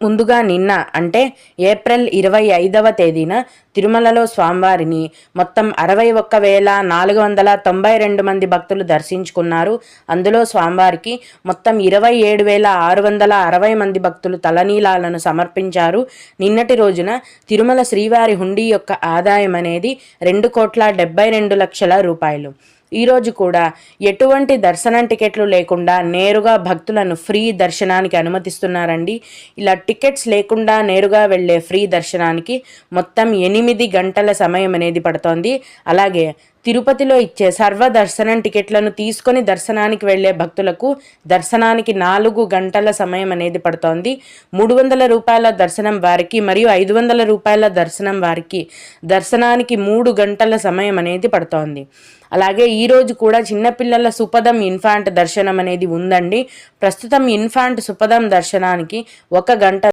ముందుగా నిన్న అంటే ఏప్రిల్ 25వ తేదీన తిరుమలలో స్వామివారిని మొత్తం 61,492 మంది భక్తులు దర్శించుకున్నారు. అందులో స్వామివారికి మొత్తం 27,660 మంది భక్తులు తలనీలాలను సమర్పించారు. నిన్నటి రోజున తిరుమల శ్రీవారి హుండీ యొక్క ఆదాయం అనేది 2,72,00,000 రూపాయలు. ఈరోజు కూడా ఎటువంటి దర్శనం టికెట్లు లేకుండా నేరుగా భక్తులను ఫ్రీ దర్శనానికి అనుమతిస్తున్నారండి. ఇలా టికెట్స్ లేకుండా నేరుగా వెళ్ళే ఫ్రీ దర్శనానికి మొత్తం 8 గంటల సమయం అనేది పడుతోంది. అలాగే తిరుపతిలో ఇచ్చే సర్వ దర్శనం టికెట్లను తీసుకొని దర్శనానికి వెళ్లే భక్తులకు దర్శనానికి 4 గంటల సమయం అనేది పడుతోంది. 300 రూపాయల దర్శనం వారికి మరియు 500 రూపాయల దర్శనం వారికి దర్శనానికి 3 గంటల సమయం అనేది పడుతోంది. అలాగే ఈరోజు కూడా చిన్నపిల్లల సుపదం ఇన్ఫాంట్ దర్శనం అనేది ఉందండి. ప్రస్తుతం ఇన్ఫాంట్ సుపదం దర్శనానికి 1 గంట